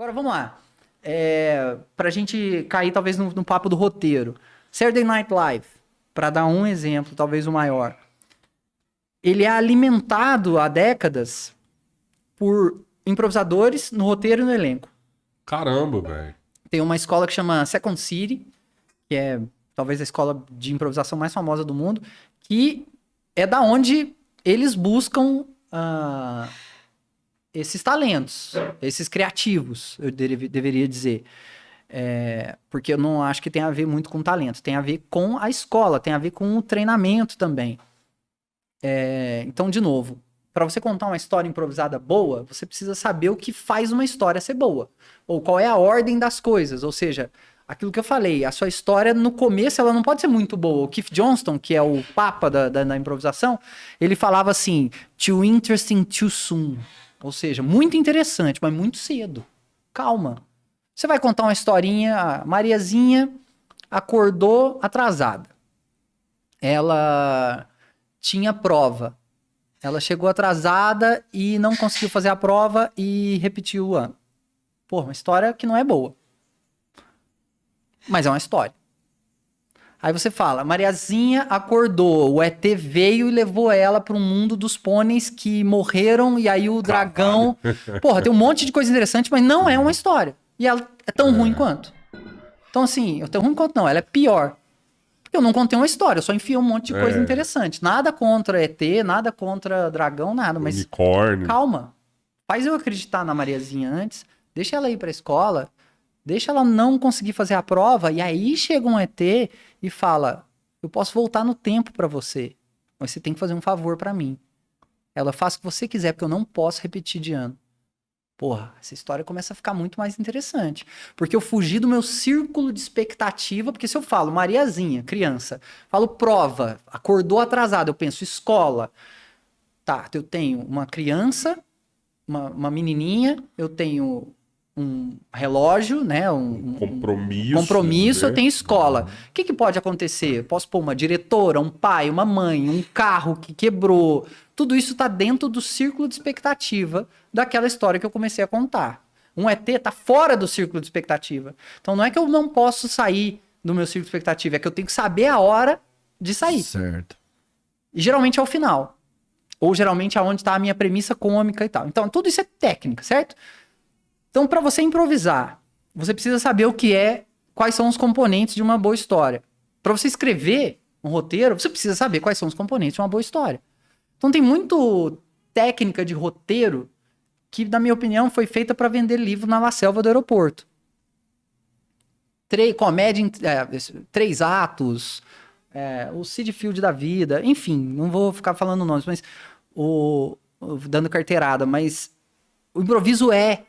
Agora vamos lá. Pra gente cair talvez no papo do roteiro. Saturday Night Live, para dar um exemplo, talvez o maior. Ele é alimentado há décadas por improvisadores no roteiro e no elenco. Caramba, velho. Tem uma escola que chama Second City, que é talvez a escola de improvisação mais famosa do mundo, que é da onde eles buscam esses talentos, esses criativos, eu deveria dizer. Porque eu não acho que tem a ver muito com talento, tem a ver com a escola, tem a ver com o treinamento também. Então, de novo, para você contar uma história improvisada boa, você precisa saber o que faz uma história ser boa, ou qual é a ordem das coisas, ou seja, aquilo que eu falei, a sua história no começo ela não pode ser muito boa. O Keith Johnston, que é o papa da improvisação, ele falava assim, too interesting too soon, ou seja, muito interessante, mas muito cedo. Calma. Você vai contar uma historinha, a Mariazinha acordou atrasada. Ela tinha prova. Ela chegou atrasada e não conseguiu fazer a prova e repetiu o ano. Pô, uma história que não é boa. Mas é uma história. Aí você fala, Mariazinha acordou, o ET veio e levou ela para um mundo dos pôneis que morreram e aí o dragão... Porra, tem um monte de coisa interessante, mas não é uma história. E ela é tão ruim quanto. Então assim, tão ruim quanto não, ela é pior. Porque eu não contei uma história, eu só enfiei um monte de coisa interessante. Nada contra ET, nada contra dragão, nada. Mas unicórnio. Calma. Faz eu acreditar na Mariazinha antes, deixa ela ir pra escola, deixa ela não conseguir fazer a prova, e aí chega um ET e fala, eu posso voltar no tempo pra você, mas você tem que fazer um favor pra mim. Ela faz o que você quiser, porque eu não posso repetir de ano. Porra, essa história começa a ficar muito mais interessante. Porque eu fugi do meu círculo de expectativa, porque se eu falo Mariazinha, criança, falo prova, acordou atrasado, eu penso escola. Tá, eu tenho uma criança, uma menininha, eu tenho um relógio, né? Um compromisso, né? eu tenho escola. O que pode acontecer? Eu posso pôr uma diretora, um pai, uma mãe, um carro que quebrou. Tudo isso tá dentro do círculo de expectativa daquela história que eu comecei a contar. Um ET tá fora do círculo de expectativa. Então não é que eu não posso sair do meu círculo de expectativa, é que eu tenho que saber a hora de sair. Certo. E geralmente é o final. Ou geralmente é onde tá a minha premissa cômica e tal. Então tudo isso é técnica, certo? Então, para você improvisar, você precisa saber quais são os componentes de uma boa história. Para você escrever um roteiro, você precisa saber quais são os componentes de uma boa história. Então, tem muito técnica de roteiro que, na minha opinião, foi feita para vender livro na La Selva do aeroporto. Comédia em 3 atos, o Sid Field da vida, enfim, não vou ficar falando nomes, mas dando carteirada, mas o improviso é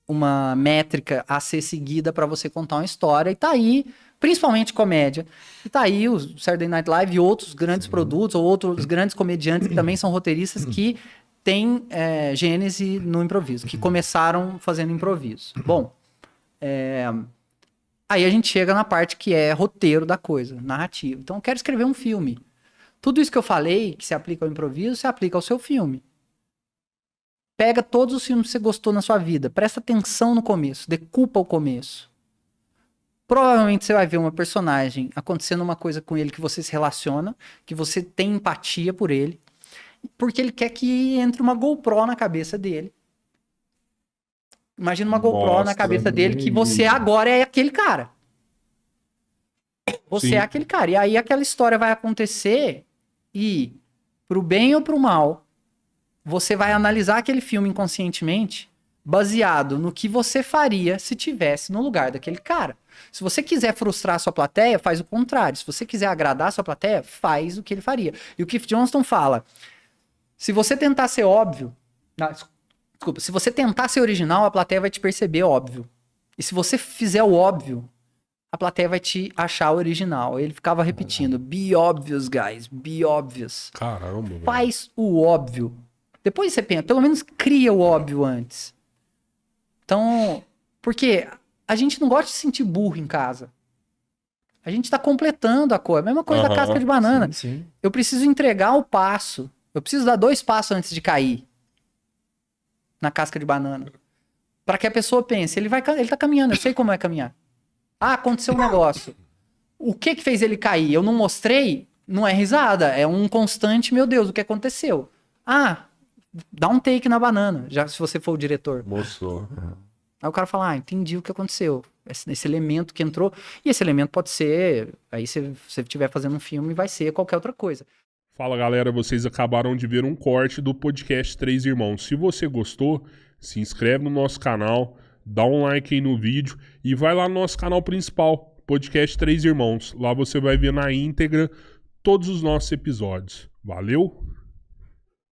uma métrica a ser seguida para você contar uma história, e tá aí, principalmente comédia, e tá aí o Saturday Night Live e outros grandes produtos, ou outros grandes comediantes que também são roteiristas que têm gênese no improviso, que começaram fazendo improviso. Bom, aí a gente chega na parte que é roteiro da coisa, narrativa. Então eu quero escrever um filme. Tudo isso que eu falei, que se aplica ao improviso, se aplica ao seu filme. Pega todos os filmes que você gostou na sua vida. Presta atenção no começo. Decupa o começo. Provavelmente você vai ver uma personagem acontecendo uma coisa com ele que você se relaciona, que você tem empatia por ele, porque ele quer que entre uma GoPro na cabeça dele. Imagina uma GoPro na cabeça dele que você agora é aquele cara. Você é aquele cara. E aí aquela história vai acontecer e, pro bem ou pro mal, você vai analisar aquele filme inconscientemente baseado no que você faria se tivesse no lugar daquele cara. Se você quiser frustrar a sua plateia, faz o contrário. Se você quiser agradar a sua plateia, faz o que ele faria. E o Keith Johnston fala, se você tentar ser óbvio... Desculpa, se você tentar ser original, a plateia vai te perceber óbvio. E se você fizer o óbvio, a plateia vai te achar original. Ele ficava repetindo, be obvious, guys, be obvious. Caramba. Faz o óbvio. Depois você pensa, pelo menos cria o óbvio antes. Então, porque a gente não gosta de se sentir burro em casa. A gente tá completando a coisa. A mesma coisa da casca de banana. Sim. Eu preciso entregar o passo. Eu preciso dar 2 passos antes de cair na casca de banana. Pra que a pessoa pense, ele tá caminhando, eu sei como é caminhar. Ah, aconteceu um negócio. O que fez ele cair? Eu não mostrei? Não é risada, é um constante, meu Deus, o que aconteceu? Ah, dá um take na banana, já se você for o diretor. Mostrou. Aí o cara fala, entendi o que aconteceu. Esse elemento que entrou, e esse elemento pode ser, aí se você estiver fazendo um filme, vai ser qualquer outra coisa. Fala galera, vocês acabaram de ver um corte do podcast Três Irmãos. Se você gostou, se inscreve no nosso canal, dá um like aí no vídeo e vai lá no nosso canal principal, podcast Três Irmãos. Lá você vai ver na íntegra todos os nossos episódios. Valeu!